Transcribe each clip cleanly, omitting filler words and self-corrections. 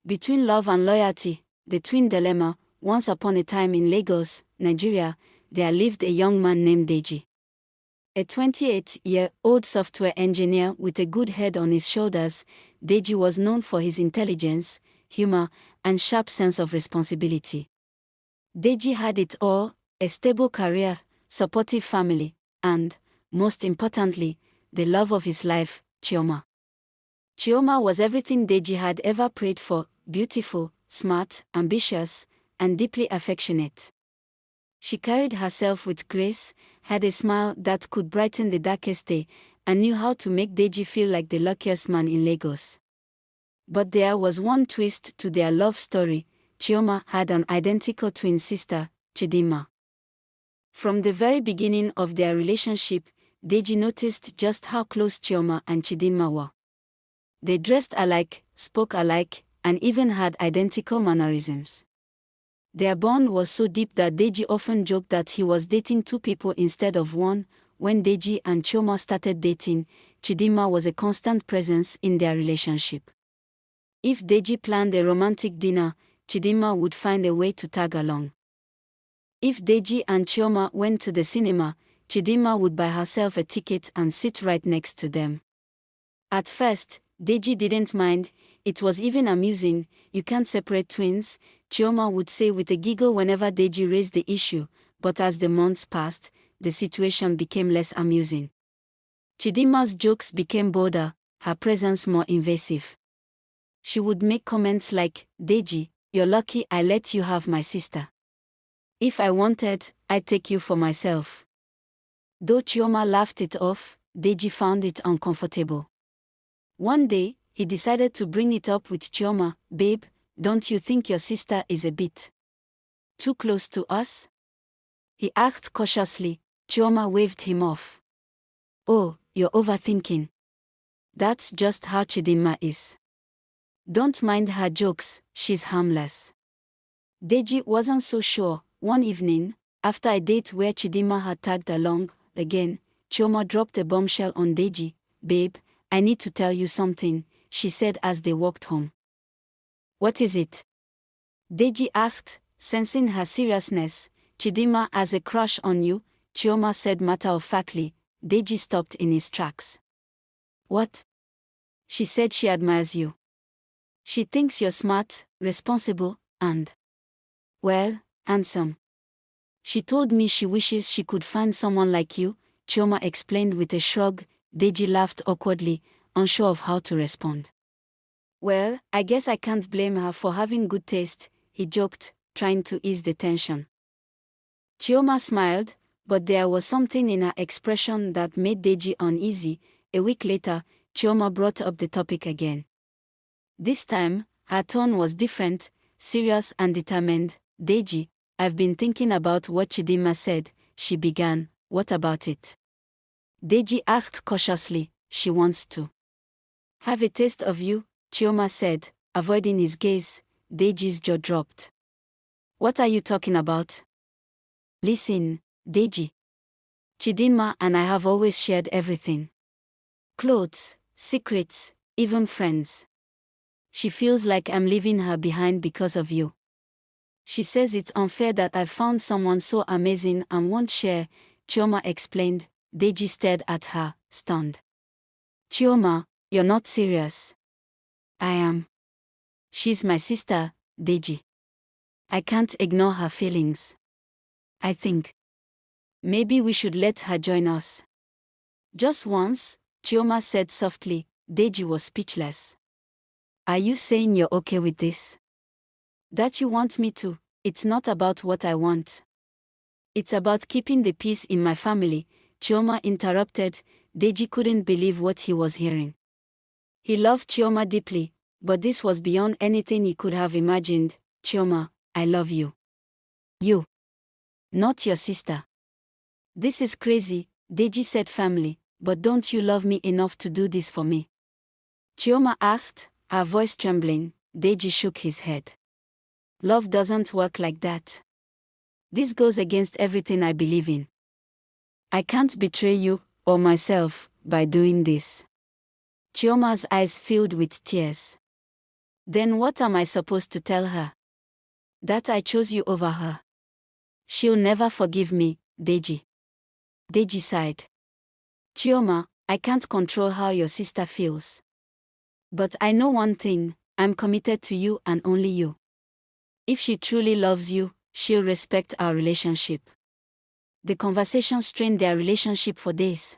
Between love and loyalty, the twin dilemma. Once upon a time in Lagos, Nigeria, there lived a young man named Deji. A 28-year-old software engineer with a good head on his shoulders. Deji was known for his intelligence, humor, and sharp sense of responsibility. Deji had it all: a stable career, supportive family, and, most importantly, the love of his life, Chioma. Chioma was everything Deji had ever prayed for: beautiful, smart, ambitious, and deeply affectionate. She carried herself with grace, had a smile that could brighten the darkest day, and knew how to make Deji feel like the luckiest man in Lagos. But there was one twist to their love story. Chioma had an identical twin sister, Chidinma. From the very beginning of their relationship, Deji noticed just how close Chioma and Chidinma were. They dressed alike, spoke alike, and even had identical mannerisms. Their bond was so deep that Deji often joked that he was dating two people instead of one. When Deji and Chioma started dating, Chidinma was a constant presence in their relationship. If Deji planned a romantic dinner, Chidinma would find a way to tag along. If Deji and Chioma went to the cinema, Chidinma would buy herself a ticket and sit right next to them. At first, Deji didn't mind. It was even amusing. "You can't separate twins," Chioma would say with a giggle whenever Deji raised the issue, but as the months passed, the situation became less amusing. Chidinma's jokes became bolder, her presence more invasive. She would make comments like, "Deji, you're lucky I let you have my sister. If I wanted, I'd take you for myself." Though Chioma laughed it off, Deji found it uncomfortable. One day, he decided to bring it up with Chioma. "Babe, don't you think your sister is a bit too close to us?" he asked cautiously. Chioma waved him off. "Oh, you're overthinking. That's just how Chidinma is. Don't mind her jokes, she's harmless." Deji wasn't so sure. One evening, after a date where Chidinma had tagged along again, Chioma dropped a bombshell on Deji. "Babe, I need to tell you something," she said as they walked home. "What is it?" Deji asked, sensing her seriousness. "Chidinma has a crush on you," Chioma said matter-of-factly. Deji stopped in his tracks. "What?" "She said she admires you. She thinks you're smart, responsible, and, well, handsome. She told me she wishes she could find someone like you," Chioma explained with a shrug. Deji laughed awkwardly, unsure of how to respond. "Well, I guess I can't blame her for having good taste," he joked, trying to ease the tension. Chioma smiled, but there was something in her expression that made Deji uneasy. A week later, Chioma brought up the topic again. This time, her tone was different, serious and determined. "Deji, I've been thinking about what Chidinma said," she began. "What about it?" Deji asked cautiously. "She wants to have a taste of you," Chioma said, avoiding his gaze. Deji's jaw dropped. "What are you talking about?" "Listen, Deji. Chidinma and I have always shared everything. Clothes, secrets, even friends. She feels like I'm leaving her behind because of you. She says it's unfair that I've found someone so amazing and won't share," Chioma explained. Deji stared at her, stunned. "Chioma, you're not serious." "I am. She's my sister, Deji. I can't ignore her feelings. I think maybe we should let her join us." "Just once," Chioma said softly. Deji was speechless. "Are you saying you're okay with this? That you want me to?" "It's not about what I want. It's about keeping the peace in my family," Chioma interrupted. Deji couldn't believe what he was hearing. He loved Chioma deeply, but this was beyond anything he could have imagined. "Chioma, I love you. You. Not your sister." "This is crazy," Deji said firmly, "but don't you love me enough to do this for me?" Chioma asked, her voice trembling. Deji shook his head. "Love doesn't work like that. This goes against everything I believe in. I can't betray you, or myself, by doing this." Chioma's eyes filled with tears. Then what am I supposed to tell her? That I chose you over her. She'll never forgive me, Deji. Deji sighed. Chioma, I can't control how your sister feels. But I know one thing, I'm committed to you and only you. If she truly loves you, she'll respect our relationship. The conversation strained their relationship for days.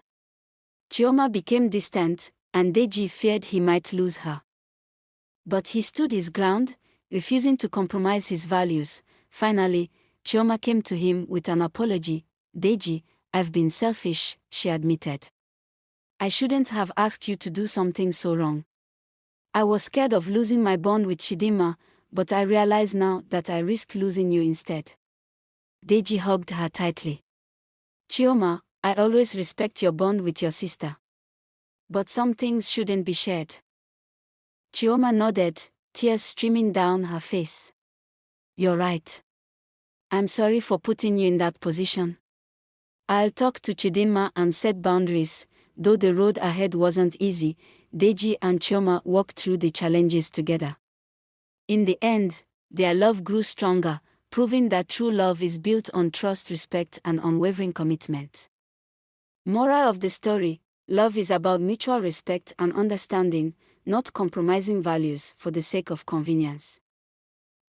Chioma became distant, and Deji feared he might lose her. But he stood his ground, refusing to compromise his values. Finally, Chioma came to him with an apology. Deji, I've been selfish, she admitted. I shouldn't have asked you to do something so wrong. I was scared of losing my bond with Chidinma, but I realize now that I risked losing you instead. Deji hugged her tightly. Chioma, I always respect your bond with your sister. But some things shouldn't be shared. Chioma nodded, tears streaming down her face. You're right. I'm sorry for putting you in that position. I'll talk to Chidinma and set boundaries. Though the road ahead wasn't easy, Deji and Chioma walked through the challenges together. In the end, their love grew stronger, proving that true love is built on trust, respect, and unwavering commitment. Moral of the story: love is about mutual respect and understanding, not compromising values for the sake of convenience.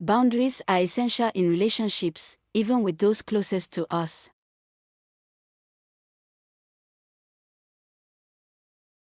Boundaries are essential in relationships, even with those closest to us.